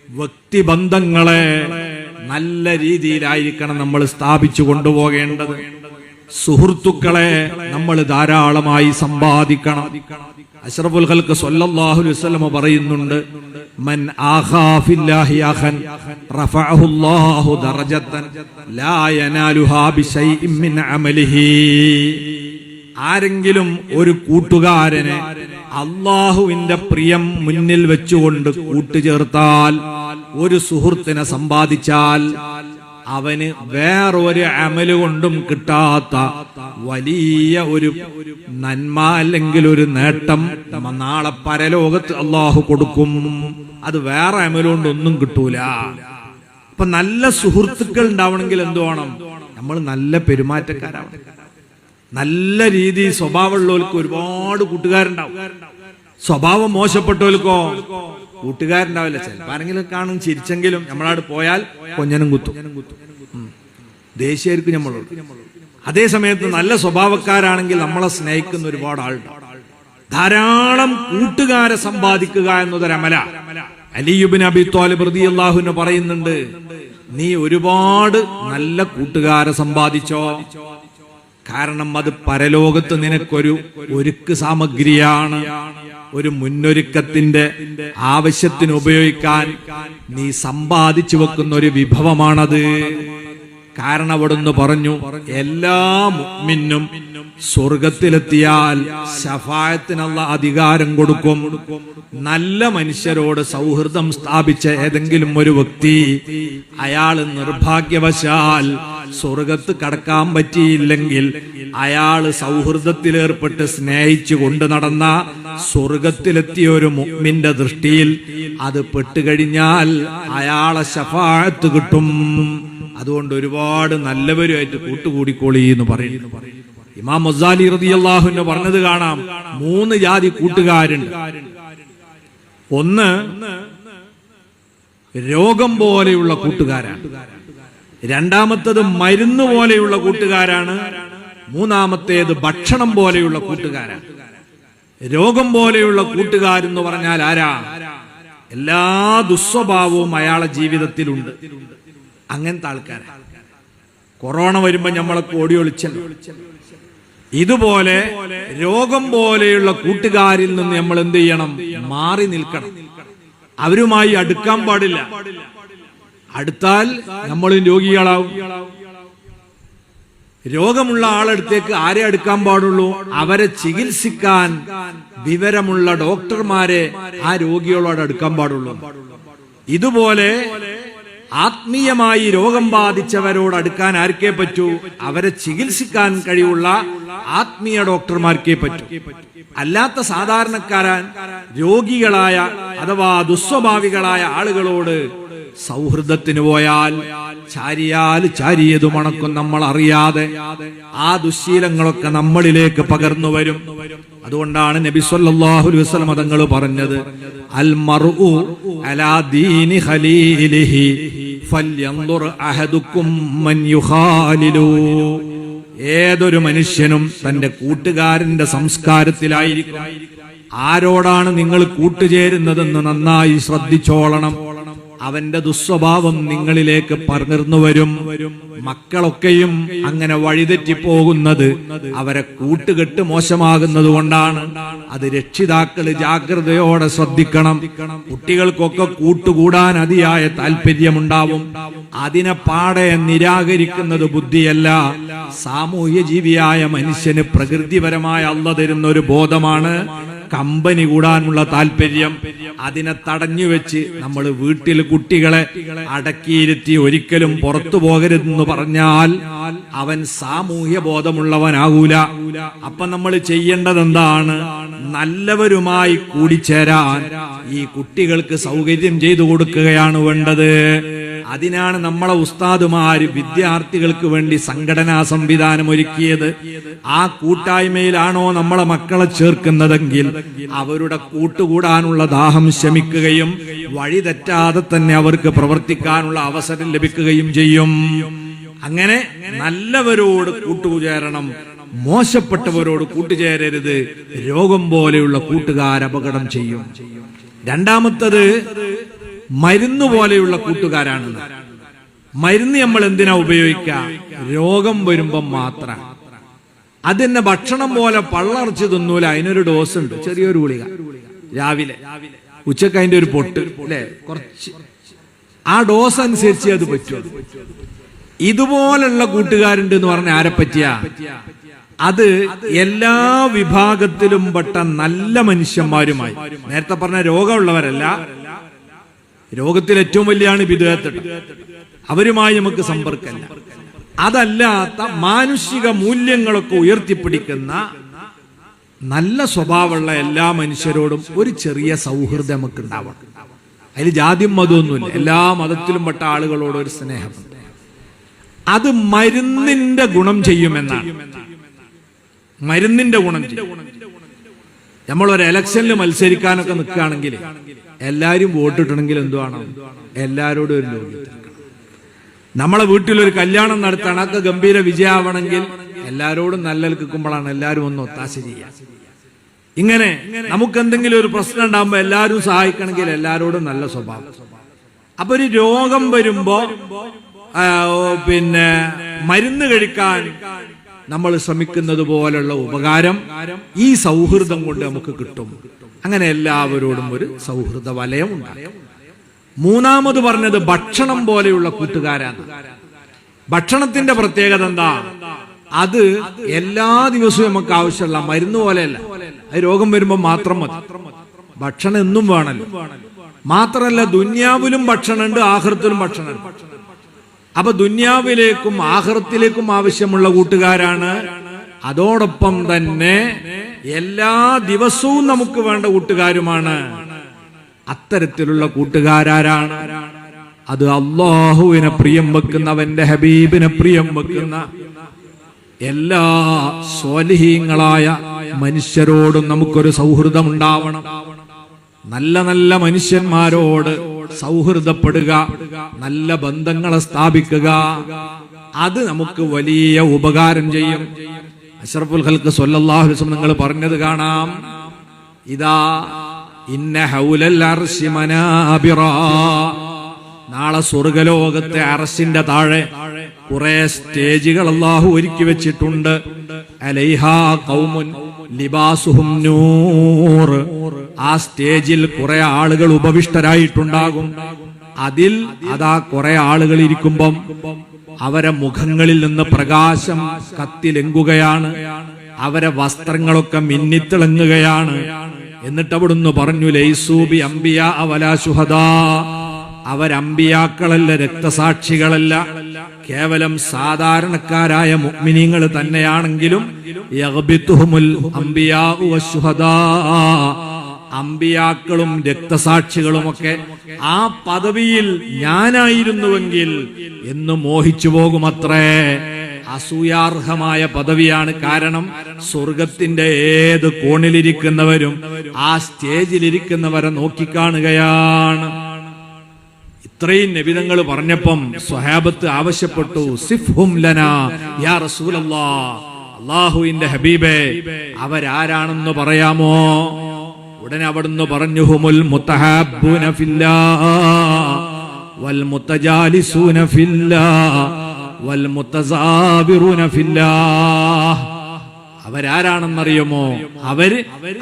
വ്യക്തിബന്ധങ്ങളെ നല്ല രീതിയിലായിരിക്കണം നമ്മൾ സ്ഥാപിച്ചു കൊണ്ടുപോകേണ്ടത്. സുഹൃത്തുക്കളെ നമ്മൾ ധാരാളമായി സമ്പാദിക്കണം. അഷ്റഫുൽ ഖൽഖ് സ്വല്ലല്ലാഹു അലൈഹി വസല്ലം പറയുന്നുണ്ട്, മൻ ആഖാ ഫില്ലാഹി അഖൻ റഫഅഹുല്ലാഹു ദറജതൻ ലാ യനാലുഹാ ബിശൈഇൻ മിൻ അമലിഹി. ആരെങ്കിലും ഒരു കൂട്ടുകാരനെ അള്ളാഹുവിന്റെ പ്രിയം മുന്നിൽ വെച്ചുകൊണ്ട് കൂട്ടുചേർത്താൽ, ഒരു സുഹൃത്തിനെ സമ്പാദിച്ചാൽ, അവന് വേറൊരു അമല് കൊണ്ടും കിട്ടാത്ത വലിയ ഒരു നന്മ അല്ലെങ്കിൽ ഒരു നേട്ടം നാളെ പരലോകത്ത് അള്ളാഹു കൊടുക്കും. അത് വേറെ അമലുകൊണ്ടൊന്നും കിട്ടൂല. അപ്പൊ നല്ല സുഹൃത്തുക്കൾ ഉണ്ടാവണമെങ്കിൽ എന്ത് വേണം? നമ്മൾ നല്ല പെരുമാറ്റക്കാരാവണം. നല്ല രീതി സ്വഭാവമുള്ളവർക്ക് ഒരുപാട് കൂട്ടുകാരുണ്ടാവും. സ്വഭാവം മോശപ്പെട്ടവർക്കോ കൂട്ടുകാരുണ്ടാവില്ല. ചിലപ്പോൾ ആരെങ്കിലും കാണും ചിരിച്ചെങ്കിലും നമ്മളവിടെ പോയാൽ കൊഞ്ഞനും കുത്തും, ദേഷ്യായിരിക്കും നമ്മളോട്. അതേ സമയത്ത് നല്ല സ്വഭാവക്കാരാണെങ്കിൽ നമ്മളെ സ്നേഹിക്കുന്ന ഒരുപാട് ആളുണ്ടാവും. ധാരാളം കൂട്ടുകാരെ സമ്പാദിക്കുക എന്നതൊരമല. അലി ഇബ്നു അബി ത്വാലിബ് റളിയല്ലാഹു അൻഹു പറയുന്നുണ്ട്, നീ ഒരുപാട് നല്ല കൂട്ടുകാരെ സമ്പാദിച്ചോ, കാരണം അത് പരലോകത്ത് നിനക്കൊരു ഒരുക്ക് സാമഗ്രിയാണ്. ഒരു മുന്നൊരുക്കത്തിന്റെ ആവശ്യത്തിന് ഉപയോഗിക്കാൻ നീ സമ്പാദിച്ചു വെക്കുന്ന ഒരു വിഭവമാണത്. കാരണം അവിടുന്ന് പറഞ്ഞു, എല്ലാ മുഅ്മിനും സ്വർഗത്തിലെത്തിയാൽ ശഫാഅത്തിനുള്ള അധികാരം കൊടുക്കും. നല്ല മനുഷ്യരോട് സൗഹൃദം സ്ഥാപിച്ച ഏതെങ്കിലും ഒരു വ്യക്തി, അയാൾ നിർഭാഗ്യവശാൽ സ്വർഗത്ത് കടക്കാൻ പറ്റിയില്ലെങ്കിൽ, അയാൾ സൗഹൃദത്തിലേർപ്പെട്ട് സ്നേഹിച്ചു കൊണ്ട് നടന്ന സ്വർഗത്തിലെത്തിയ ഒരു മുഅ്മിന്റെ ദൃഷ്ടിയിൽ അത് പെട്ടുകഴിഞ്ഞാൽ അയാളെ ശഫാഅത്ത് കിട്ടും. അതുകൊണ്ട് ഒരുപാട് നല്ലവരുമായിട്ട് കൂട്ടുകൂടിക്കോളി എന്ന് പറയുന്നു. ഇമാം ഗസാലി റളിയല്ലാഹു അൻഹു പറഞ്ഞത് കാണാം, 3 ജാതി കൂട്ടുകാരുണ്ട്. ഒന്ന് രോഗം പോലെയുള്ള കൂട്ടുകാരാണ്, രണ്ടാമത്തേത് മരുന്ന് പോലെയുള്ള കൂട്ടുകാരാണ്, മൂന്നാമത്തേത് ഭക്ഷണം പോലെയുള്ള കൂട്ടുകാരാണ്. രോഗം പോലെയുള്ള കൂട്ടുകാരെന്ന് പറഞ്ഞാൽ ആരാ? എല്ലാ ദുസ്വഭാവവും അയാളെ ജീവിതത്തിലുണ്ട്. അങ്ങനത്തെ ആൾക്കാരാണ്. കൊറോണ വരുമ്പോ നമ്മളൊക്കെ ഓടി ഒളിച്ചല്ലോ. ഇതുപോലെ രോഗം പോലെയുള്ള കൂട്ടുകാരിൽ നിന്ന് നമ്മൾ എന്ത് ചെയ്യണം? മാറി നിൽക്കണം. അവരുമായി അടുക്കാൻ പാടില്ല. അടുത്താൽ നമ്മളും രോഗികളാവും. രോഗമുള്ള ആളടുത്തേക്ക് ആരെ അടുക്കാൻ പാടുള്ളൂ? അവരെ ചികിത്സിക്കാൻ വിവരമുള്ള ഡോക്ടർമാരെ ആ രോഗികളോട് അടുക്കാൻ പാടുള്ളൂ. ഇതുപോലെ ആത്മീയമായി രോഗം ബാധിച്ചവരോട് അടുക്കാൻ ആർക്കേ പറ്റൂ? അവരെ ചികിത്സിക്കാൻ കഴിവുള്ള ആത്മീയ ഡോക്ടർമാർക്കേ പറ്റൂ. അല്ലാത്ത സാധാരണക്കാരൻ രോഗികളായ അഥവാ ദുസ്വഭാവികളായ ആളുകളോട് സൗഹൃദത്തിന് പോയാൽ ചാരിയത് മണക്കും. നമ്മൾ അറിയാതെ ആ ദുശ്ശീലങ്ങളൊക്കെ നമ്മളിലേക്ക് പകർന്നു വരും. അതുകൊണ്ടാണ് നബി സല്ലല്ലാഹു അലൈഹി വസല്ലം തങ്ങൾ പറഞ്ഞത്, അൽ മർഉ അലാ ദീനി ഖലീലിഹി ഫൽയൻദുർ അഹദുക്കും മൻ യുഖാലിലു. ഏതൊരു മനുഷ്യനും തന്റെ കൂട്ടുകാരന്റെ സംസ്കാരത്തിലായിരിക്കും. ആരോടാണ് നിങ്ങൾ കൂട്ടുചേരുന്നതെന്ന് നന്നായി ശ്രദ്ധിച്ചോളണം. അവന്റെ ദുസ്വഭാവം നിങ്ങളിലേക്ക് പകർന്നു വരും. മക്കളൊക്കെയും അങ്ങനെ വഴിതെറ്റിപ്പോകുന്നത് അവരെ കൂട്ടുകെട്ട് മോശമാകുന്നത് കൊണ്ടാണ്. അത് രക്ഷിതാക്കള് ജാഗ്രതയോടെ ശ്രദ്ധിക്കണം. കുട്ടികൾക്കൊക്കെ കൂട്ടുകൂടാൻ അതിയായ താല്പര്യമുണ്ടാവും. അതിനെ പാടെ നിരാകരിക്കുന്നത് ബുദ്ധിയല്ല. സാമൂഹ്യ ജീവിയായ മനുഷ്യന് പ്രകൃതിപരമായ അല്ലാഹ് തരുന്ന ഒരു ബോധമാണ് കമ്പനി കൂടാനുള്ള താല്പര്യം. അതിനെ തടഞ്ഞു വെച്ച് നമ്മൾ വീട്ടിൽ കുട്ടികളെ അടക്കിയിരുത്തി ഒരിക്കലും പുറത്തു പോകരുതെന്ന് പറഞ്ഞാൽ അവൻ സാമൂഹ്യ ബോധമുള്ളവനാകൂല. അപ്പൊ നമ്മൾ ചെയ്യേണ്ടത് എന്താണ്? നല്ലവരുമായി കൂടിച്ചേരാൻ ഈ കുട്ടികൾക്ക് സൗകര്യം ചെയ്തു കൊടുക്കുകയാണ് വേണ്ടത്. അതിനാണ് നമ്മളെ ഉസ്താദുമാര് വിദ്യാർത്ഥികൾക്ക് വേണ്ടി സംഘടനാ സംവിധാനം ഒരുക്കിയത്. ആ കൂട്ടായ്മയിലാണോ നമ്മളെ മക്കളെ ചേർക്കുന്നതെങ്കിൽ അവരുടെ കൂട്ടുകൂടാനുള്ള ദാഹം ശമിക്കുകയും വഴി തെറ്റാതെ തന്നെ അവർക്ക് പ്രവർത്തിക്കാനുള്ള അവസരം ലഭിക്കുകയും ചെയ്യും. അങ്ങനെ നല്ലവരോട് കൂട്ടുചേരണം, മോശപ്പെട്ടവരോട് കൂട്ടുചേരരുത്. രോഗം പോലെയുള്ള കൂട്ടുകാർ അപകടം ചെയ്യും. രണ്ടാമത്തത് മരുന്ന് പോലെയുള്ള കൂട്ടുകാരാണ്. മരുന്ന് നമ്മൾ എന്തിനാ ഉപയോഗിക്കുക? രോഗം വരുമ്പോ മാത്രം. അതിന്റെ ഭക്ഷണം പോലെ പള്ളർച്ച് തിന്നൂല, അതിനൊരു ഡോസ് ഉണ്ട്, ചെറിയൊരു ഗുളിക രാവിലെ, ഉച്ചക്ക് അതിന്റെ ഒരു പൊട്ട് അല്ലെ, കുറച്ച് ആ ഡോസ് അനുസരിച്ച് അത് പറ്റും. ഇതുപോലുള്ള കൂട്ടുകാരുണ്ട് എന്ന് പറഞ്ഞ ആരെ പറ്റിയാ? അത് എല്ലാ വിഭാഗത്തിലും പെട്ട നല്ല മനുഷ്യന്മാരുമായി. നേരത്തെ പറഞ്ഞ രോഗമുള്ളവരല്ല, രോഗത്തിൽ ഏറ്റവും വലിയാണ് വിദേഹത്ത്, അവരുമായി നമുക്ക് സമ്പർക്കമില്ല. അതല്ലാത്ത മാനുഷിക മൂല്യങ്ങളൊക്കെ ഉയർത്തിപ്പിടിക്കുന്ന നല്ല സ്വഭാവമുള്ള എല്ലാ മനുഷ്യരോടും ഒരു ചെറിയ സൗഹൃദം നമുക്ക് ഉണ്ടാവണം. അതിൽ ജാതിയും മതമൊന്നുമില്ല, എല്ലാ മതത്തിലും പെട്ട ആളുകളോട് ഒരു സ്നേഹമുണ്ട്. അത് മരുന്നിന്റെ ഗുണം ചെയ്യുമെന്നാണ്. മരുന്നിന്റെ ഗുണം ചെയ്യും. നമ്മളൊരു ഇലക്ഷനിൽ മത്സരിക്കാനൊക്കെ നിൽക്കുകയാണെങ്കിൽ എല്ലാരും വോട്ടിട്ടണമെങ്കിൽ എന്തുവാണോ? എല്ലാരോടും ഒരു ലോകത്തിൽ. നമ്മളെ വീട്ടിലൊരു കല്യാണം നടത്താൻ അതൊക്കെ ഗംഭീര വിജയമാവണമെങ്കിൽ എല്ലാരോടും നല്ല കേൾക്കുമ്പോഴാണ് എല്ലാരും ഒന്ന് ഒത്താശ ചെയ്യുക. ഇങ്ങനെ നമുക്ക് എന്തെങ്കിലും ഒരു പ്രശ്നം ഉണ്ടാകുമ്പോ എല്ലാരും സഹായിക്കണമെങ്കിൽ എല്ലാരോടും നല്ല സ്വഭാവം. അപ്പൊ ഒരു രോഗം വരുമ്പോ പിന്നെ മരുന്ന് കഴിക്കാൻ നമ്മൾ ശ്രമിക്കുന്നത് പോലുള്ള ഉപകാരം ഈ സൗഹൃദം കൊണ്ട് നമുക്ക് കിട്ടും. അങ്ങനെ എല്ലാവരോടും ഒരു സൗഹൃദ വലയം ഉണ്ടാകും. മൂന്നാമത് പറഞ്ഞത് ഭക്ഷണം പോലെയുള്ള കൂട്ടുകാരാണ്. ഭക്ഷണത്തിന്റെ പ്രത്യേകത എന്താ? അത് എല്ലാ ദിവസവും നമുക്ക് ആവശ്യമുള്ള മരുന്ന് പോലെയല്ല. അത് രോഗം വരുമ്പോൾ മാത്രം മതി. ഭക്ഷണം എന്നും വേണമല്ലോ. മാത്രമല്ല ദുന്യാവിലും ഭക്ഷണമുണ്ട്, ആഖിറത്തിലും ഭക്ഷണമുണ്ട്. അപ്പൊ ദുന്യാവിലേക്കും ആഖിറത്തിലേക്കും ആവശ്യമുള്ള കൂട്ടുകാരാണ്. അതോടൊപ്പം തന്നെ എല്ലാ ദിവസവും നമുക്ക് വേണ്ട കൂട്ടുകാരുമാണ്. അത്തരത്തിലുള്ള കൂട്ടുകാരാരാണ്? അത് അല്ലാഹുവിനെ പ്രിയം വെക്കുന്ന, അവന്റെ ഹബീബിനെ പ്രിയം വെക്കുന്ന എല്ലാ സ്വാലിഹീങ്ങളായ മനുഷ്യരോടും നമുക്കൊരു സൗഹൃദം ഉണ്ടാവണം. നല്ല നല്ല മനുഷ്യന്മാരോട് സൗഹൃദപ്പെടുക, നല്ല ബന്ധങ്ങളെ സ്ഥാപിക്കുക. അത് നമുക്ക് വലിയ ഉപകാരം ചെയ്യും. അഷ്റഫുൽ ഖൽഖ് സ്വല്ലല്ലാഹു അലൈഹി വസല്ലം നിങ്ങൾ പറഞ്ഞത് കാണാം, ഇദാ ഇന്ന ഹൗലൽ അർശി മനാബിറ. നാളെ സ്വർഗലോകത്തെ അർശിന്റെ താഴെ കുറെ സ്റ്റേജുകൾ അല്ലാഹു ഒരുക്കി വെച്ചിട്ടുണ്ട്. അലൈഹാ ഖൗമുൻ ലിബാസുഹും നൂർ. ആ സ്റ്റേജിൽ കുറെ ആളുകൾ ഉപവിഷ്ടരായിട്ടുണ്ടാകും. അതിൽ അതാ കുറെ ആളുകൾ ഇരിക്കുമ്പം അവരെ മുഖങ്ങളിൽ നിന്ന് പ്രകാശം കത്തിലെങ്കുകയാണ്, അവരെ വസ്ത്രങ്ങളൊക്കെ മിന്നിത്തിളങ്ങുകയാണ്. എന്നിട്ട് അവിടുന്ന് പറഞ്ഞു, ലൈസൂബി അംബിയാ വലാ ശുഹദാ. അവരമ്പിയാക്കളല്ല, രക്തസാക്ഷികളല്ല, കേവലം സാധാരണക്കാരായ മുഅ്മിനീങ്ങൾ തന്നെയാണെങ്കിലും യഗ്ബിതുഹുമുൽ അംബിയാഉ വശുഹദാ. അമ്പിയാക്കളും രക്തസാക്ഷികളുമൊക്കെ ആ പദവിയിൽ ഞാനായിരുന്നുവെങ്കിൽ എന്ന് മോഹിച്ചു പോകുമത്രേ. അസൂയാർഹമായ പദവിയാണ്. കാരണം സ്വർഗത്തിന്റെ ഏത് കോണിലിരിക്കുന്നവരും ആ സ്റ്റേജിലിരിക്കുന്നവരെ നോക്കിക്കാണുകയാണ്. ഇത്രയും നബിതങ്ങൾ പറഞ്ഞപ്പം സ്വഹാബത്ത് ആവശ്യപ്പെട്ടു, സിഫ്ഹും ലനാ യാ റസൂലല്ലാഹ്, അല്ലാഹുവിന്റെ ഹബീബേ അവരാരാണെന്ന് പറയാമോ? ഉടനെ അവിടുന്ന് പറഞ്ഞു, ഹുമുൽ മുതഹാബ്ബൂന ഫില്ലാഹ് വൽ മുതജാലിസൂന ഫില്ലാഹ് വൽ മുതസാബിറൂന ഫില്ലാഹ്. അവരാരാണെന്നറിയുമോ? അവര്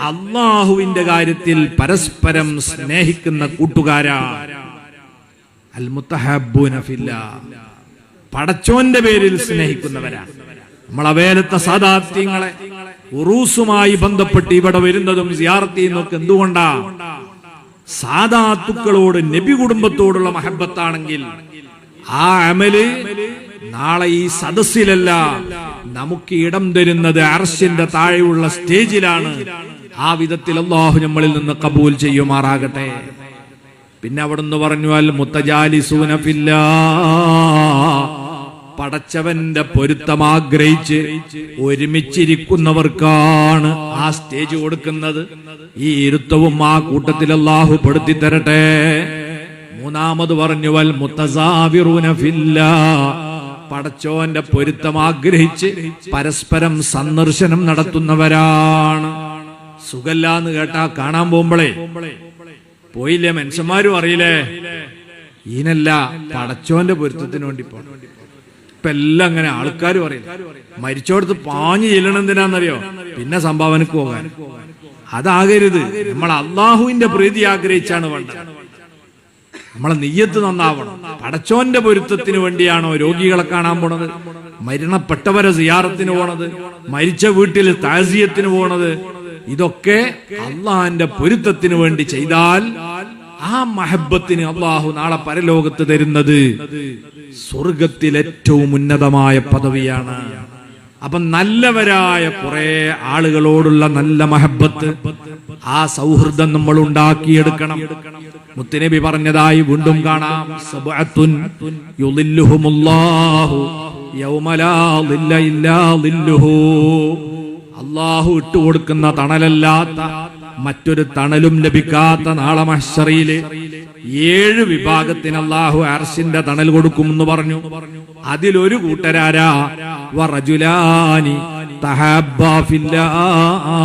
അല്ലാഹുവിന്റെ കാര്യത്തിൽ പരസ്പരം സ്നേഹിക്കുന്ന കൂട്ടുകാരാണ്. അൽ മുതഹാബ്ബൂന ഫില്ലാഹ്, പടച്ചോന്റെ പേരിൽ സ്നേഹിക്കുന്നവരാണ്. നമ്മളവേലത്തെ സാദാത്യങ്ങളെ ഉറൂസുമായി ബന്ധപ്പെട്ട് ഇവിടെ വരുന്നതും സിയാറത്ത് ചെയ്യുന്നതൊക്കെ എന്തുകൊണ്ടാ? സാദാത്തുക്കളോട്, നബി കുടുംബത്തോടുള്ള മഹബത്താണെങ്കിൽ ആ അമല് നാളെ ഈ സദസ്സിലല്ല, നമുക്ക് ഇടം തരുന്നത് അർശിന്റെ താഴെയുള്ള സ്റ്റേജിലാണ്. ആ വിധത്തിൽ അല്ലാഹു നമ്മളിൽ നിന്ന് കബൂൽ ചെയ്യുമാറാകട്ടെ. പിന്നെ അവിടുന്ന് പറഞ്ഞു, അൽ മുത്തജാലിസൂന ഫില്ലാഹ്, പടച്ചവന്റെ പൊരുത്തം ആഗ്രഹിച്ച് ഒരുമിച്ചിരിക്കുന്നവർക്കാണ് ആ സ്റ്റേജ് കൊടുക്കുന്നത്. ഈ ഇരുത്തവും ആ കൂട്ടത്തിൽ അല്ലാഹു പെടുത്തി തരട്ടെ. മൂന്നാമത് പറഞ്ഞു, വൽ മുത്തസാബിറൂന ഫില്ലാഹ്, പടച്ചോന്റെ പൊരുത്തം ആഗ്രഹിച്ച് പരസ്പരം സന്ദർശനം നടത്തുന്നവരാണ്. സുഖല്ലാന്ന് കേട്ടാ കാണാൻ പോകുമ്പോഴേ പോയില്ലേ മനുഷ്യന്മാരും അറിയില്ലേ ഈനല്ല പടച്ചോന്റെ പൊരുത്തത്തിന് വേണ്ടി പോണം. ഇപ്പൊ എല്ലാം അങ്ങനെ ആൾക്കാർ പറയില്ല. മരിച്ചോടത്ത് പാഞ്ഞു ചെല്ലണം എന്തിനാന്നറിയോ? പിന്നെ സംഭാവനക്ക് പോകാൻ. അതാകരുത്. നമ്മൾ അള്ളാഹുവിന്റെ പ്രീതി ആഗ്രഹിച്ചാണ് വേണ്ടത്. നമ്മളെ നിയ്യത്ത് നന്നാവണം. പടച്ചോന്റെ പൊരുത്തത്തിന് വേണ്ടിയാണോ രോഗികളെ കാണാൻ പോണത്, മരണപ്പെട്ടവരെ സിയാറത്തിന് പോണത്, മരിച്ച വീട്ടിൽ താസിയത്തിന് പോണത്? ഇതൊക്കെ അള്ളാഹിന്റെ പൊരുത്തത്തിന് വേണ്ടി ചെയ്താൽ ആ മഹബത്തിന് അള്ളാഹു നാളെ പരലോകത്ത് തരുന്നത് സ്വർഗത്തിൽ ഏറ്റവും ഉന്നതമായ പദവിയാണ്. അപ്പൊ നല്ലവരായ കുറെ ആളുകളോടുള്ള നല്ല മഹബത്ത്, ആ സൗഹൃദം നമ്മൾ ഉണ്ടാക്കിയെടുക്കണം. മുത്തുനബി പറഞ്ഞതായി വീണ്ടും കാണാം, സബഅത്തുൻ യുളില്ലുഹുമുല്ലാഹു യൗമ ലാ ളില്ല ഇല്ലാ ളില്ലുഹു. അല്ലാഹു ഇട്ടുകൊടുക്കുന്ന തണലല്ലാത്ത മറ്റൊരു തണലും ലഭിക്കാത്ത നാളെ മഹ്ശറിയിലെ 7 വിഭാഗത്തിന് അല്ലാഹു അർശിന്റെ തണൽ കൊടുക്കുമെന്ന് പറഞ്ഞു. അതിലൊരു കൂട്ടരാരാ? വറജുലാനി തഹബ്ബാ ഫില്ലാഹ്.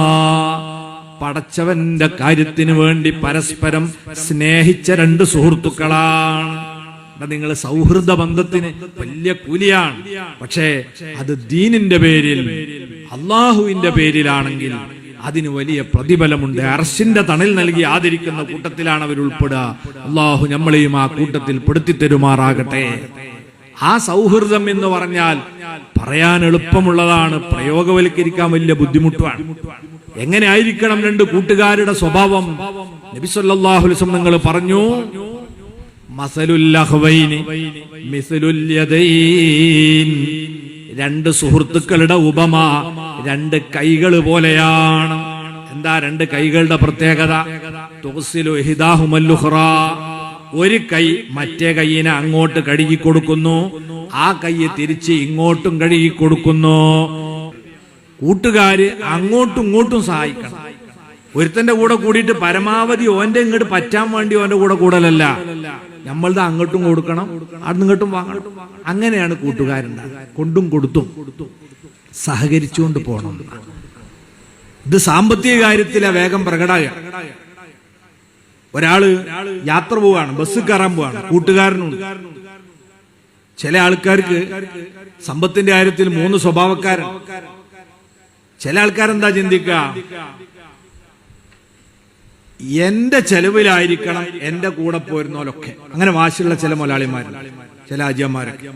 പടച്ചവന്റെ കാര്യത്തിന് വേണ്ടി പരസ്പരം സ്നേഹിച്ച 2 സുഹൃത്തുക്കളാണ്. നിങ്ങൾ സൗഹൃദ ബന്ധത്തിന് വലിയ കൂലിയാണ്. പക്ഷേ അത് ദീനിന്റെ പേരിൽ, അള്ളാഹുവിന്റെ പേരിലാണെങ്കിൽ അതിന് വലിയ പ്രതിഫലമുണ്ട്. അർശിന്റെ തണൽ നൽകി ആദരിക്കുന്ന കൂട്ടത്തിലാണ് അവർ ഉൾപ്പെടുക. അള്ളാഹു നമ്മളെയും ആ കൂട്ടത്തിൽ പെടുത്തി തരുമാറാകട്ടെ. ആ സൗഹൃദം എന്ന് പറഞ്ഞാൽ പറയാൻ എളുപ്പമുള്ളതാണ്, പ്രയോഗവൽക്കരിക്കാൻ വലിയ ബുദ്ധിമുട്ടാണ്. എങ്ങനെ ആയിരിക്കണം 2 കൂട്ടുകാരുടെ സ്വഭാവം? നബി സല്ലല്ലാഹു അലൈഹി വസല്ലം നിങ്ങൾ പറഞ്ഞു, മസലുൽ അഖ്വൈനി മിസ്ലുൽ യദൈൻ. 2 സുഹൃത്തുക്കളുടെ ഉപമ 2 കൈകൾ പോലെയാണ്. എന്താ 2 കൈകളുടെ പ്രത്യേകത? തുഗ്സിലു ഇഹ്ദാഹുമൽ ഉഖ്റാ. ഒരു കൈ മറ്റേ കൈയിനെ അങ്ങോട്ട് കഴുകി കൊടുക്കുന്നു, ആ കൈ തിരിച്ച് ഇങ്ങോട്ടും കഴുകി കൊടുക്കുന്നു. കൂട്ടുകാര് അങ്ങോട്ടും ഇങ്ങോട്ടും സഹായിക്കണം. ഒരുത്തന്റെ കൂടെ കൂടിയിട്ട് പരമാവധി ഓന്റെ ഇങ്ങോട്ട് പറ്റാൻ വേണ്ടി ഓന്റെ കൂടെ കൂടലല്ല, നമ്മളുടെ അങ്ങോട്ടും കൊടുക്കണം, അവിടെ ഇങ്ങോട്ടും വാങ്ങണം. അങ്ങനെയാണ് കൂട്ടുകാരുണ്ടാകുക. കൊണ്ടും കൊടുത്തും സഹകരിച്ചുകൊണ്ട് പോകണം. ഇത് സാമ്പത്തിക കാര്യത്തിലെ വേഗം പ്രകടമായ ഒരാള് യാത്ര പോവാണ്, ബസ് കയറാൻ പോവാണ്, കൂട്ടുകാരനുണ്ട്. ചില ആൾക്കാർക്ക് സമ്പത്തിന്റെ കാര്യത്തിൽ 3 സ്വഭാവക്കാരാണ്. ചില ആൾക്കാരെന്താ ചിന്തിക്കുക? എന്റെ ചെലവിലായിരിക്കണം എന്റെ കൂടെ പോരുന്നോലൊക്കെ. അങ്ങനെ വാശിയുള്ള ചില മുതലാളിമാരുണ്ട്, ചില അജിയന്മാരൊക്കെ.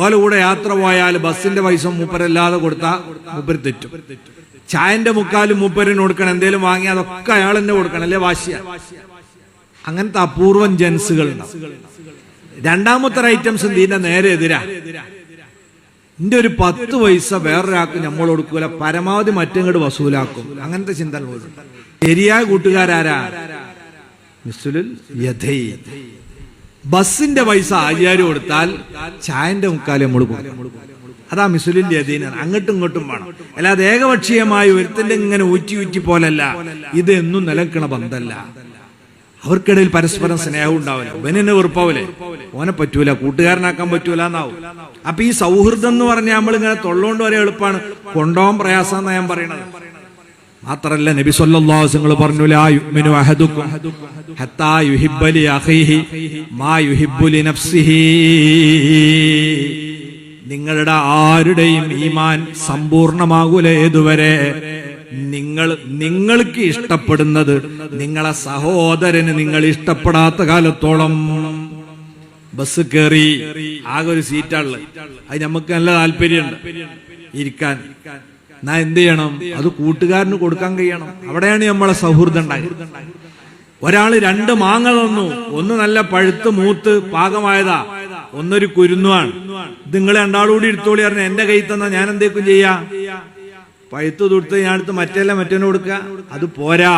ഓലെ കൂടെ യാത്ര പോയാൽ ബസ്സിന്റെ പൈസ മൂപ്പരല്ലാതെ കൊടുത്താൽ മൂപ്പര് തെറ്റും. ചായന്റെ മുക്കാലും മൂപ്പരിന് കൊടുക്കണം, എന്തേലും വാങ്ങി അതൊക്കെ അയാൾ തന്നെ കൊടുക്കണം, അല്ലേ വാശിയ. അങ്ങനത്തെ അപൂർവം ജൻസുകൾ ഉണ്ടാവും. 2ാമത്തെ ഐറ്റംസ് ഇതിന്റെ നേരെ എതിരാ. എന്റെ ഒരു 10 പൈസ വേറൊരാൾക്ക് നമ്മൾ കൊടുക്കൂല, പരമാവധി മറ്റങ്ങോട്ട് വസൂലാക്കും. അങ്ങനത്തെ ചിന്ത പോലും. ശരിയായ കൂട്ടുകാരാരാ? മിസ്ലുൽ യദൈൻ. ബസ്സിന്റെ പൈസ ആചാര്യ കൊടുത്താൽ ചായന്റെ മുക്കാൽ നമ്മൾ കൊടുക്കും. അതാ മിസ്ലുൽ യദൈൻ. അങ്ങോട്ടും ഇങ്ങോട്ടും വേണം, അല്ലാതെ ഏകപക്ഷീയമായി ഒരുത്തിന്റെ ഇങ്ങനെ ഊറ്റി പോലല്ല. ഇത് എന്നും നിലനിൽക്കണ ബന്ധമല്ല. അവർക്കിടയിൽ പരസ്പരം സ്നേഹം ഉണ്ടാവില്ല. ഇവനെന്നെ വെറുപ്പാവില്ലേ, ഓനെ പറ്റൂല, കൂട്ടുകാരനാക്കാൻ പറ്റൂല എന്നാവും. അപ്പൊ ഈ സൗഹൃദം എന്ന് പറഞ്ഞാൽ നമ്മളിങ്ങനെ തൊള്ളോണ്ട് വരെ എളുപ്പമാണ്, കൊണ്ടുപോകാൻ പ്രയാസം എന്നാ ഞാൻ പറയണത്. മാത്രല്ല നബി സല്ലല്ലാഹു അലൈഹി വസല്ലം പറഞ്ഞു, ലാ യുഅ്മിനു അഹദുക്കും ഹത്താ യുഹിബ്ബ ലി അഖീഹി മാ യുഹിബ്ബു ലി നഫ്സിഹി. നിങ്ങളുടെ ആരുടെയും ഈമാൻ സമ്പൂർണ്ണമാകൂല ഏതുവരെ നിങ്ങൾക്ക് ഇഷ്ടപ്പെടുന്നത് നിങ്ങളെ സഹോദരന് നിങ്ങൾ ഇഷ്ടപ്പെടാത്ത കാലത്തോളം. ബസ് കയറി ആകെ ഒരു സീറ്റാണുള്ളത്, അത് നമുക്ക് നല്ല താല്പര്യമുണ്ട് ഇരിക്കാൻ. എന്നാ എന്ത് ചെയ്യണം? അത് കൂട്ടുകാരന് കൊടുക്കാൻ കഴിയണം. അവിടെയാണ് നമ്മളെ സൗഹൃദം ഉണ്ടായത്. ഒരാള് 2 മാങ്ങ തന്നു, ഒന്ന് നല്ല പഴുത്ത് മൂത്ത് പാകമായതാ, ഒന്നൊരു കുരുന്നുവാണ്. ഇത് നിങ്ങൾ 2 കൂടി എടുത്തോളി പറഞ്ഞ എന്റെ കയ്യിൽ തന്നാ ഞാൻ എന്തേക്കും ചെയ്യാ? പഴുത്ത് തൊടുത്ത് ഞാൻ എടുത്ത് മറ്റേനെ കൊടുക്കുക? അത് പോരാ.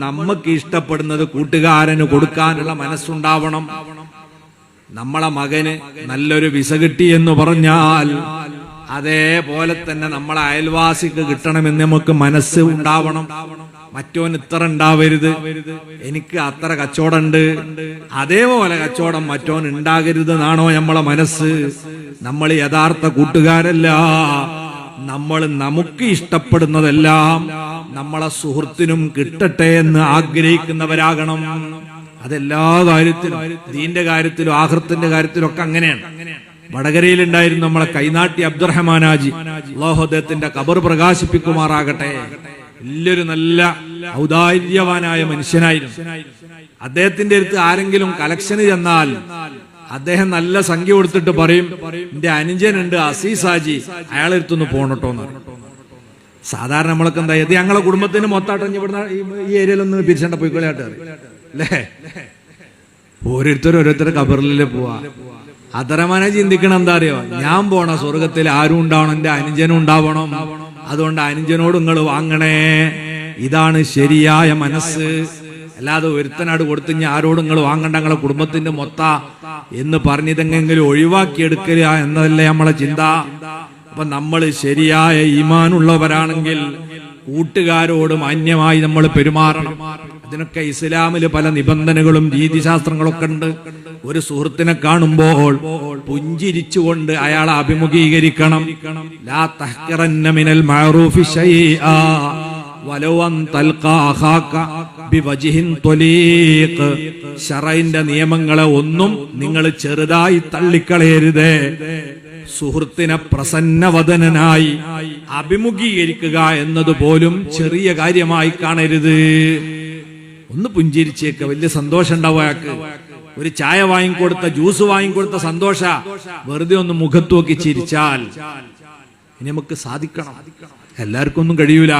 നമുക്ക് ഇഷ്ടപ്പെടുന്നത് കൂട്ടുകാരന് കൊടുക്കാനുള്ള മനസ്സുണ്ടാവണം. നമ്മളെ മകന് നല്ലൊരു വിസ കിട്ടി എന്ന് പറഞ്ഞാൽ അതേപോലെ തന്നെ നമ്മളെ അയൽവാസിക്ക് കിട്ടണമെന്ന് നമുക്ക് മനസ്സ് ഉണ്ടാവണം. മറ്റോൻ ഇത്ര ഉണ്ടാവരുത്, എനിക്ക് അത്ര കച്ചവടമുണ്ട്, അതേപോലെ കച്ചവടം മറ്റോൻ ഉണ്ടാകരുത് എന്നാണോ നമ്മളെ മനസ്സ്? നമ്മൾ യഥാർത്ഥ കൂട്ടുകാരല്ല. നമ്മൾ നമുക്ക് ഇഷ്ടപ്പെടുന്നതെല്ലാം നമ്മളെ സുഹൃത്തിനും കിട്ടട്ടെ എന്ന് ആഗ്രഹിക്കുന്നവരാകണം. അതെല്ലാ കാര്യത്തിലും, ദീന്റെ കാര്യത്തിലും ആഖിറത്തിന്റെ കാര്യത്തിലും ഒക്കെ അങ്ങനെയാണ്. വടകരയിലുണ്ടായിരുന്നു നമ്മളെ കൈനാട്ടി അബ്ദുറഹ്മാൻ ഹാജി, അല്ലാഹു അദ്ദേഹത്തിന്റെ ഖബർ പ്രകാശിപ്പിക്കുമാറാകട്ടെ. വലിയൊരു നല്ല ഔദാര്യവാനായ മനുഷ്യനായിരുന്നു. അദ്ദേഹത്തിന്റെ അടുത്ത് ആരെങ്കിലും കലക്ഷന് ചെന്നാൽ അദ്ദേഹം നല്ല സംഖ്യ കൊടുത്തിട്ട് പറയും, എന്റെ അനുജനുണ്ട് അസീസ് ഹാജി, അയാളെ അടുത്തൊന്ന് പോണട്ടോന്ന്. സാധാരണ നമ്മളൊക്കെ എന്താ, ഇത് ഞങ്ങളെ കുടുംബത്തിന് മൊത്താട്ടം ഇവിടുന്ന് ഈ ഏരിയയിലൊന്ന് പിരിച്ചണ്ട പോയിക്കോളായിട്ട് അല്ലേ. ഓരോരുത്തരുടെ ഖബറിലെ പോവാ. അബ്ദുറഹ്മാനെ ചിന്തിക്കണം എന്താ അറിയോ, ഞാൻ പോണ സ്വർഗത്തിൽ ആരും ഉണ്ടാവണം, എന്റെ അനുജനും ഉണ്ടാവണം. അതുകൊണ്ട് അനുജനോട് നിങ്ങൾ വാങ്ങണേ. ഇതാണ് ശരിയായ മനസ്സ്. അല്ലാതെ ഒരുത്തനാട് കൊടുത്ത് ഞാൻ ആരോടും നിങ്ങൾ വാങ്ങണ്ട, നിങ്ങളെ കുടുംബത്തിന്റെ മൊത്ത എന്ന് പറഞ്ഞിതെങ്കിലും ഒഴിവാക്കിയെടുക്കുക എന്നതല്ലേ നമ്മളെ ചിന്ത. അപ്പൊ നമ്മൾ ശരിയായ ഈമാനുള്ളവരാണെങ്കിൽ കൂട്ടുകാരോട് മാന്യമായി നമ്മൾ പെരുമാറണം. അതിനൊക്കെ ഇസ്ലാമില് പല നിബന്ധനകളും രീതിശാസ്ത്രങ്ങളൊക്കെ ഉണ്ട്. ഒരു സുഹൃത്തിനെ കാണുമ്പോൾ പുഞ്ചിരിച്ചുകൊണ്ട് അയാളെ അഭിമുഖീകരിക്കണം. ലാ തഹ്ഖിറന്ന മിനൽ മഅറൂഫി ശൈആ വലൗ അൻ തൽഖാ അഖാക ബിവജ്ഹിൻ ത്വലീഖ്. ശറഇന്റെ നിയമങ്ങളെ ഒന്നും നിങ്ങൾ ചെറുതായി തള്ളിക്കളയരുത്. സുഹൃത്തിനെ പ്രസന്നവദനായി അഭിമുഖീകരിക്കുക എന്നതുപോലും ചെറിയ കാര്യമായി കാണരുത്. ഒന്ന് പുഞ്ചിരിച്ചേക്ക, വലിയ സന്തോഷം ഉണ്ടാവും അയാൾക്ക്. ഒരു ചായ വാങ്ങിക്കൊടുത്ത, ജ്യൂസ് വാങ്ങിക്കൊടുത്ത സന്തോഷ വെറുതെ ഒന്ന് മുഖത്ത് നോക്കി ചിരിച്ചാൽ ഇനി നമുക്ക് സാധിക്കണം. എല്ലാവർക്കും ഒന്നും കഴിയൂല.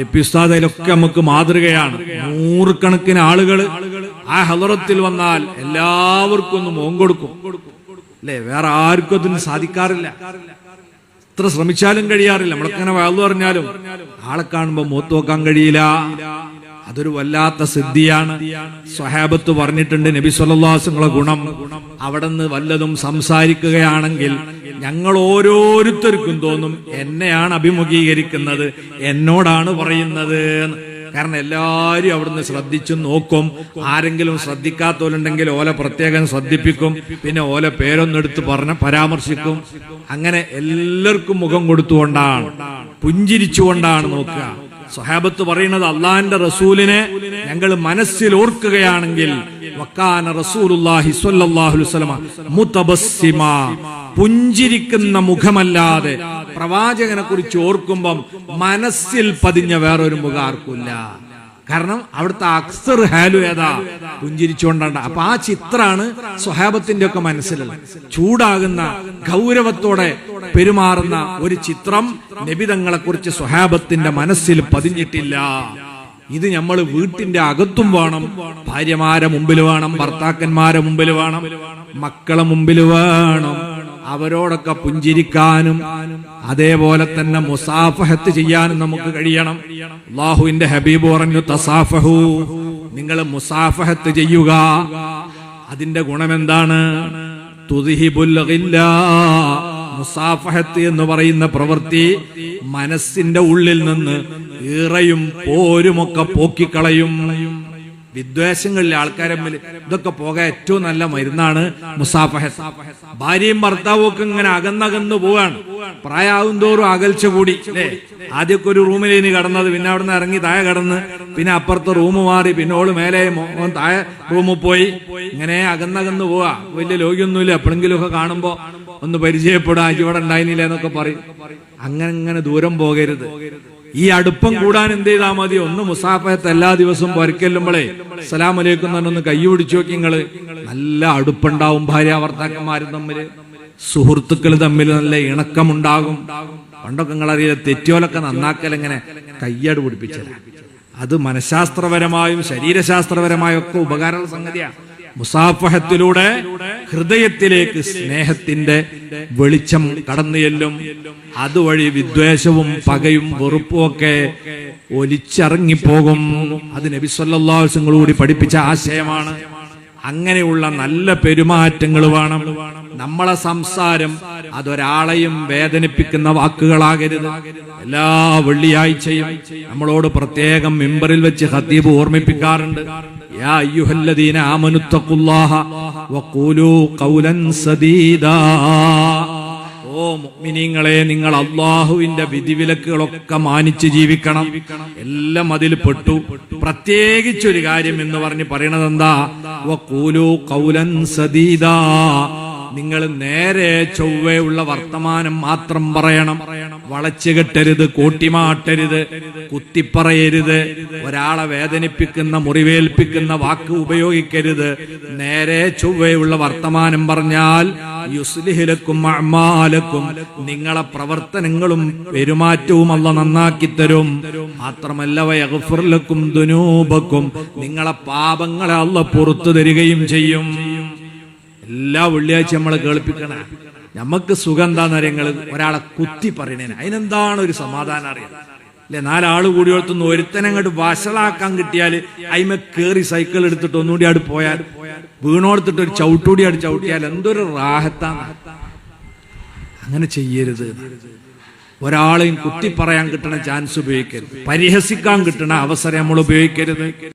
AP ഉസ്താദ് അതിലൊക്കെ നമുക്ക് മാതൃകയാണ്. നൂറുകണക്കിന് ആളുകൾ ആ ഹളറത്തിൽ വന്നാൽ എല്ലാവർക്കും ഒന്ന് മോൻ കൊടുക്കും അല്ലെ. വേറെ ആർക്കും അതിന് സാധിക്കാറില്ല. എത്ര ശ്രമിച്ചാലും കഴിയാറില്ല. നമ്മളെങ്ങനെ വയലു പറഞ്ഞാലും ആളെ കാണുമ്പോ മുഖത്ത് നോക്കാൻ കഴിയില്ല. അതൊരു വല്ലാത്ത സിദ്ധിയാണ്. സ്വഹാബത്ത് പറഞ്ഞിട്ടുണ്ട്, നബി സല്ലല്ലാഹു അലൈഹി വസല്ലം ഗുണം, അവിടുന്ന് വല്ലതും സംസാരിക്കുകയാണെങ്കിൽ ഞങ്ങൾ ഓരോരുത്തർക്കും തോന്നും എന്നെയാണ് അഭിമുഖീകരിക്കുന്നത്, എന്നോടാണ് പറയുന്നത്. കാരണം എല്ലാരും അവിടുന്ന് ശ്രദ്ധിച്ചു നോക്കും. ആരെങ്കിലും ശ്രദ്ധിക്കാത്തവരുണ്ടെങ്കിൽ ഓല പ്രത്യേകം ശ്രദ്ധിപ്പിക്കും. പിന്നെ ഓല പേരൊന്നെടുത്ത് പരാമർശിക്കും. അങ്ങനെ എല്ലാവർക്കും മുഖം കൊടുത്തുകൊണ്ടാണ്, പുഞ്ചിരിച്ചുകൊണ്ടാണ് നോക്കുക. സ്വഹാബത്ത് പറയുന്നത്, അള്ളാഹിന്റെ റസൂലിനെ ഞങ്ങൾ മനസ്സിൽ ഓർക്കുകയാണെങ്കിൽ വക്കാന റസൂലുള്ളാഹി സ്വല്ലല്ലാഹു അലൈഹി വസല്ലം മുതബസ്സിമ, പുഞ്ചിരിക്കുന്ന മുഖമല്ലാതെ പ്രവാചകനെ കുറിച്ച് ഓർക്കുമ്പം മനസ്സിൽ പതിഞ്ഞ വേറൊരു മുഖം ആർക്കില്ല. കാരണം അവിടുത്തെ അക്സർ ഹാലു ഏതാ, പുഞ്ചിരിച്ചുകൊണ്ടാണ്. അപ്പൊ ആ ചിത്രാണ് സ്വഹാബത്തിന്റെ ഒക്കെ മനസ്സിലുള്ള. ചൂടാകുന്ന ഗൗരവത്തോടെ പെരുമാറുന്ന ഒരു ചിത്രം നബിതങ്ങളെ കുറിച്ച് സ്വഹാബത്തിന്റെ മനസ്സിൽ പതിഞ്ഞിട്ടില്ല. ഇത് നമ്മൾ വീട്ടിന്റെ അകത്തും വേണം, ഭാര്യമാരെ മുമ്പിൽ വേണം, ഭർത്താക്കന്മാരെ മുമ്പിൽ വേണം, മക്കളെ മുമ്പിൽ വേണം. അവരോടൊക്കെ പുഞ്ചിരിക്കാനും അതേപോലെ തന്നെ മുസാഫഹത്ത് ചെയ്യാനും നമുക്ക് കഴിയണം. അല്ലാഹുവിന്റെ ഹബീബ് പറഞ്ഞു, തസാഫഹു, നിങ്ങൾ മുസാഫഹത്ത് ചെയ്യുക. അതിന്റെ ഗുണമെന്താണ്? തുദ്ഹിബുൽ ഗില്ലാ. മുസാഫഹത്ത് എന്ന് പറയുന്ന പ്രവൃത്തി മനസ്സിന്റെ ഉള്ളിൽ നിന്ന് ഈറയും പോരുമൊക്കെ പോക്കിക്കളയും. വിദ്വേഷങ്ങളിലെ ആൾക്കാരെ ഇതൊക്കെ പോകാൻ ഏറ്റവും നല്ല മരുന്നാണ് മുസാഫഹത്ത്. ഭാര്യയും ഭർത്താവും ഒക്കെ ഇങ്ങനെ അകന്നകന്നു പോവാണ്. പ്രായമാവും തോറും അകൽച്ച കൂടി അല്ലേ. ആദ്യമൊക്കെ ഒരു റൂമിലേനി കടന്നത്, പിന്നെ അവിടെ നിന്ന് ഇറങ്ങി താഴെ കടന്ന്, പിന്നെ അപ്പുറത്തെ റൂം മാറി, പിന്നെ ഓള് മേലെ താഴെ റൂമിൽ പോയി, ഇങ്ങനെ അകന്നകന്നു പോവാ. വലിയ ലോകിയൊന്നുമില്ല. എപ്പോഴെങ്കിലും ഒക്കെ കാണുമ്പോ ഒന്ന് പരിചയപ്പെടാ, ഇവിടെ ഉണ്ടായിരുന്നില്ല എന്നൊക്കെ പറയും. അങ്ങനെ ദൂരം പോകരുത്. ഈ അടുപ്പം കൂടാൻ എന്ത് ചെയ്താൽ മതി? ഒന്ന് മുസാഫഹത്ത് എല്ലാ ദിവസവും പൊരക്കെല്ലുമ്പോളേ അസ്സലാമു അലൈക്കും എന്നൊന്ന് കൈ പിടിച്ചു നോക്കി. നിങ്ങള് നല്ല അടുപ്പുണ്ടാവും. ഭാര്യ ഭർത്താക്കന്മാരും തമ്മില്, സുഹൃത്തുക്കൾ തമ്മിൽ നല്ല ഇണക്കമുണ്ടാകും. പണ്ടൊക്കെ നിങ്ങളറിയില്ല, തെറ്റിയോലൊക്കെ നന്നാക്കൽ എങ്ങനെ കയ്യാട് പിടിപ്പിച്ചത്. അത് മനഃശാസ്ത്രപരമായും ശരീരശാസ്ത്രപരമായും ഒക്കെ ഉപകാരമുള്ള സംഗതിയാണ്. മുസാഫഹത്തിലൂടെ ഹൃദയത്തിലേക്ക് സ്നേഹത്തിന്റെ വെളിച്ചം കടന്നു ചെല്ലും. അതുവഴി വിദ്വേഷവും പകയും വെറുപ്പും ഒക്കെ ഒലിച്ചിറങ്ങിപ്പോകും. അത് നബി സല്ലല്ലാഹു അലൈഹി വസല്ലം കൂടി പഠിപ്പിച്ച ആശയമാണ്. അങ്ങനെയുള്ള നല്ല പെരുമാറ്റങ്ങൾ വേണം. നമ്മളെ സംസാരം അതൊരാളെയും വേദനിപ്പിക്കുന്ന വാക്കുകളാകരുത്. എല്ലാ വെള്ളിയാഴ്ചയും നമ്മളോട് പ്രത്യേകം മിമ്പറിൽ വെച്ച് ഖതീബ് ഓർമ്മിപ്പിക്കാറുണ്ട്, യാ അയ്യുഹല്ലദീന ആമനുത്തഖുല്ലാഹ വഖൂലൂ ഖൗലൻ സദീദാ. ഓ ഓ മുഅ്മിനീങ്ങളെ, നിങ്ങൾ അള്ളാഹുവിന്റെ വിധിവിലക്കുകളൊക്കെ മാനിച്ച് ജീവിക്കണം. എല്ലാം അതിൽ പെട്ടു. പ്രത്യേകിച്ചൊരു കാര്യം എന്ന് പറഞ്ഞ് പറയണത് എന്താ? വഖൂലു ഖൗലൻ സദീദാ, നിങ്ങൾ നേരെ ചൊവ്വയുള്ള വർത്തമാനം മാത്രം പറയണം. വളച്ചു കെട്ടരുത്, കോട്ടിമാട്ടരുത്, കുത്തിപ്പറയരുത്, ഒരാളെ വേദനിപ്പിക്കുന്ന മുറിവേൽപ്പിക്കുന്ന വാക്ക് ഉപയോഗിക്കരുത്. നേരെ ചൊവ്വയുള്ള വർത്തമാനം പറഞ്ഞാൽ യുസ്ലിഹ് ലക്കും അഅ്മാലക്കും, നിങ്ങളെ പ്രവർത്തനങ്ങളും പെരുമാറ്റവും അല്ലാഹു നന്നാക്കി തരും. മാത്രമല്ല വയഗ്ഫിർ ലക്കും ദുനൂബക്കും, നിങ്ങളെ പാപങ്ങളെ അല്ലാഹു പുറത്തു തരികയും ചെയ്യും. എല്ലാ വെള്ളിയാഴ്ച നമ്മൾ കേൾപ്പിക്കണ. നമുക്ക് സുഖം എന്താണെന്നറിയങ്ങൾ ഒരാളെ കുത്തി പറയണേന് അതിനെന്താണ് ഒരു സമാധാനം അറിയാം അല്ലെ? 4 ആള് കൂടി ഓർത്തുനിന്ന് ഒരുത്തനെ അങ്ങോട്ട് വഷളാക്കാൻ കിട്ടിയാല് അയിമ കേറി സൈക്കിൾ എടുത്തിട്ട് ഒന്നുകൂടി അവിടെ പോയാൽ, വീണോടുത്തിട്ട് ഒരു ചവിട്ടൂടി അവിടെ ചവിട്ടിയാൽ എന്തൊരു റാഹത്താണ്. അങ്ങനെ ചെയ്യരുത്. ഒരാളെയും കുത്തി പറയാൻ കിട്ടുന്ന ചാൻസ് ഉപയോഗിക്കരുത്. പരിഹസിക്കാൻ കിട്ടുന്ന അവസരം നമ്മൾ ഉപയോഗിക്കരുത്.